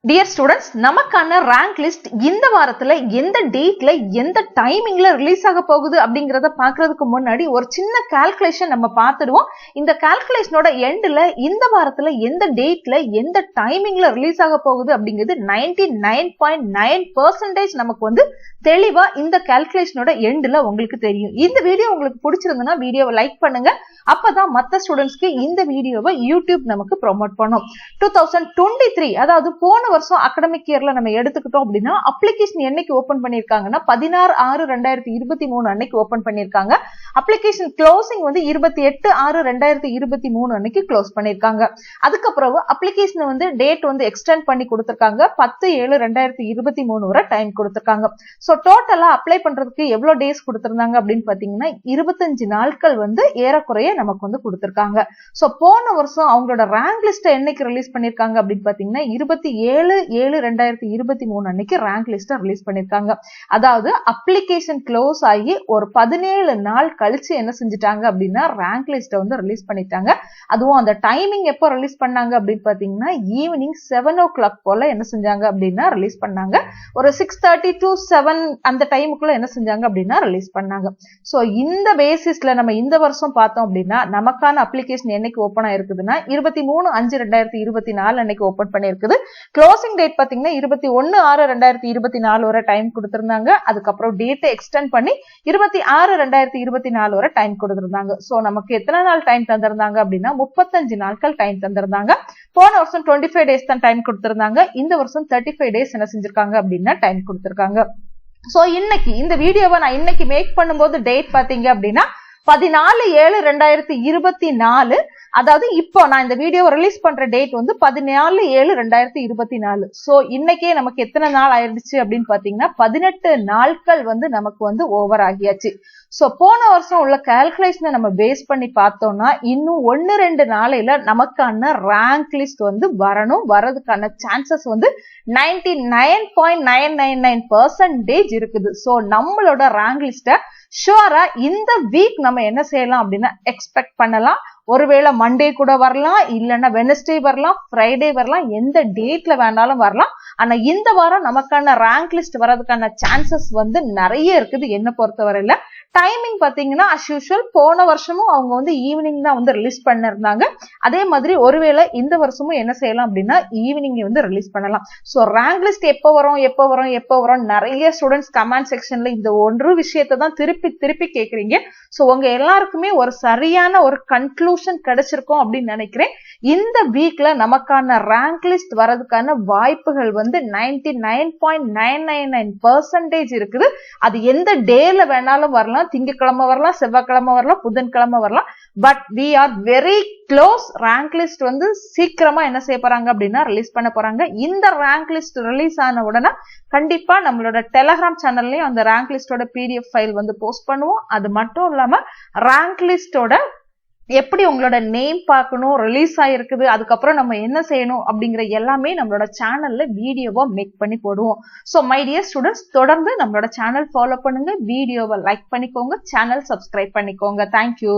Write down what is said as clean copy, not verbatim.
Dear students, நமக்கான rank list இந்த வாரத்துல எந்த டேட்ல எந்த டைமிங்ல ரிலீஸ் ஆக போகுது அப்படிங்கறத பார்க்கிறதுக்கு முன்னாடி ஒரு சின்ன கால்குலேஷன் நம்ம பார்த்துடுவோம். இந்த கால்குலேஷனோட எண்ட்ல இந்த வாரத்துல எந்த டேட்ல எந்த டைமிங்ல ரிலீஸ் ஆக போகுது அப்படிங்கிறது 99.9% நமக்கு வந்து தெளிவா இந்த கால்குலேஷனோட எண்ட்ல உங்களுக்கு தெரியும். இந்த வீடியோ உங்களுக்கு பிடிச்சிருந்தா வீடியோவை லைக் பண்ணுங்க. அப்பதான் மத்த ஸ்டூடெண்ட்ஸ்க்கு இந்த வீடியோவை யூடியூப் நமக்கு ப்ரோமோட் பண்ணும். 2023 அதாவது போன வருஷம் அகாடமிக் இயர்ல நம்ம எடுத்துக்கிட்டோம் அப்படின்னா அப்ளிகேஷன் என்னைக்கு ஓபன் பண்ணிருக்காங்கன்னா 16/6/2023 அன்னைக்கு ஓபன் பண்ணிருக்காங்க. அப்ளிகேஷன் க்ளோசிங் வந்து 28/6/2023 அன்னைக்கு க்ளோஸ் பண்ணிருக்காங்க. அதுக்கப்புறம் அப்ளிகேஷன் வந்து டேட் வந்து எக்ஸ்டெண்ட் பண்ணி கொடுத்திருக்காங்க. 10/7/2023 வரை டைம் கொடுத்திருக்காங்க. சோ டோட்டலா அப்ளை பண்றதுக்கு எவ்வளவு டேஸ் கொடுத்திருந்தாங்க அப்படின்னு பாத்தீங்கன்னா 25 நாட்கள் வந்து ஏறக்குறைய நமக்கு வந்து கொடுத்திருக்காங்க. சோ போன வருஷம் அவங்களோட ரேங்க் லிஸ்ட் என்னைக்கு ரிலீஸ் பண்ணிருக்காங்க அப்படின்னு பாத்தீங்கன்னா 27/7/2023 அன்னைக்கு ரேங்க் லிஸ்ட் ரிலீஸ் பண்ணிருக்காங்க. அதாவது அப்ளிகேஷன் க்ளோஸ் ஆகி ஒரு 17 நாள் கழிச்சு என்ன செஞ்சுட்டாங்க அப்படின்னா ரேங்க் லிஸ்ட் வந்து ரிலீஸ் பண்ணிட்டாங்க. அதுவும் அந்த டைமிங் எப்போ ரிலீஸ் பண்ணாங்க அப்படின்னு பாத்தீங்கன்னா ஈவினிங் 7 o'clock போல என்ன செஞ்சாங்க அப்படின்னா ரிலீஸ் பண்ணாங்க. ஒரு 6:30 to 7 அந்த டைமுக்குள்ள என்ன செஞ்சாங்க அப்படின்னா ரிலீஸ் பண்ணாங்க. சோ இந்த பேசிஸ்ல நம்ம இந்த வருஷம் பார்த்தோம் அப்படின்னா நமக்கான அப்ளிகேஷன் என்னைக்கு ஓபன் ஆயிருக்குதுன்னா 23/5/2024 அன்னைக்கு ஓபன் பண்ணிருக்குது. க்ளோசிங் டேட் பாத்தீங்கன்னா 21/6/2024 வரை டைம் கொடுத்திருந்தாங்க. அதுக்கப்புறம் டேட்டை எக்ஸ்டெண்ட் பண்ணி 26/2024 வரை டைம் கொடுத்திருந்தாங்க. சோ நமக்கு எத்தனை நாள் டைம் தந்திருந்தாங்க அப்படின்னா 35 நாட்கள் டைம் தந்திருந்தாங்க. போன வருஷம் 25 டேஸ் தான் டைம் கொடுத்திருந்தாங்க. இந்த வருஷம் 35 டேஸ் என்ன செஞ்சிருக்காங்க அப்படின்னா டைம் கொடுத்திருக்காங்க. சோ இன்னைக்கு இந்த வீடியோவை நான் இன்னைக்கு மேக் பண்ணும்போது டேட் பாத்தீங்க அப்படின்னா 14/7/2024. அதாவது இப்போ நான் இந்த வீடியோ ரிலீஸ் பண்ற டேட் வந்து 14/7/2024. சோ இன்னைக்கே நமக்கு எத்தனை நாள் ஆயிடுச்சு அப்படின்னு பாத்தீங்கன்னா 18 நாட்கள் வந்து நமக்கு வந்து ஓவர் ஆகியாச்சு. சோ போன வருஷம் உள்ள கால்குலேஷனை நம்ம பேஸ் பண்ணி பார்த்தோம்னா இன்னும் 1-2 நாளையில நமக்கான ரேங்க் லிஸ்ட் வந்து வரதுக்கான சான்சஸ் வந்து 99.999% இருக்குது. சோ நம்மளோட ரேங்க் லிஸ்ட ஷுவரா இந்த வீக் நம்ம என்ன செய்யலாம் அப்படின்னா எக்ஸ்பெக்ட் பண்ணலாம். ஒருவேளை மண்டே கூட வரலாம், இல்லைன்னா வெனஸ்டே வரலாம், ஃப்ரைடே வரலாம், எந்த டேட்ல வேணாலும் வரலாம். ஆனா இந்த வாரம் நமக்கான ரேங்க் லிஸ்ட் வரதுக்கான சான்சஸ் வந்து நிறைய இருக்குது என்ன பொறுத்தவரையில. டைமிங் பாத்தீங்கன்னா அஸ் யூஷுவல் போன வருஷமும் அவங்க வந்து ஈவினிங் தான் வந்து ரிலீஸ் பண்ணிருந்தாங்க. அதே மாதிரி ஒருவேளை இந்த வருஷமும் என்ன செய்யலாம் அப்படின்னா ஈவினிங் வந்து ரிலீஸ் பண்ணலாம். சோ ரேங்க் லிஸ்ட் எப்போ வரும் நிறைய ஸ்டூடெண்ட்ஸ் கமெண்ட் செக்ஷன்ல இந்த ஒன்று விஷயத்தை தான் திருப்பி கேக்குறீங்க. சோ உங்க எல்லாருக்குமே ஒரு சரியான ஒரு கன்க்ளூஷன் கிடைச்சிருக்கும் அப்படின்னு நினைக்கிறேன். இந்த வீக்ல நமக்கான ரேங்க் லிஸ்ட் வரதுக்கான வாய்ப்புகள் வந்து 99.999% இருக்குது. அது எந்த டேல வேணாலும் வரலாம், திங்கட்கிழமை வரலாம், செவ்வாய்க்கிழமை வரலாம், புதன்கிழமை வரலாம். But we are very close. Rank list வந்து சீக்கிரமா என்ன செய்ய போறாங்க அப்படின்னா ரிலீஸ் பண்ண போறாங்க. இந்த ரேங்க் லிஸ்ட் ரிலீஸ் ஆன உடனே கண்டிப்பா நம்மளோட டெலகிராம் சேனல்லையும் அந்த ரேங்க் லிஸ்டோட PDF ஃபைல் வந்து போஸ்ட் பண்ணுவோம். அது மட்டும் இல்லாம ரேங்க் லிஸ்டோட எப்படி உங்களோட நேம் பார்க்கணும், ரிலீஸ் ஆயிருக்குது, அதுக்கப்புறம் நம்ம என்ன செய்யணும் அப்படிங்கிற எல்லாமே நம்மளோட சேனல்ல வீடியோவா மேக் பண்ணி போடுவோம். சோ மை டியர் ஸ்டூடெண்ட்ஸ், தொடர்ந்து நம்மளோட சேனல் ஃபாலோ பண்ணுங்க, வீடியோவை லைக் பண்ணிக்கோங்க, சேனல் சப்ஸ்கிரைப் பண்ணிக்கோங்க. தேங்க்யூ.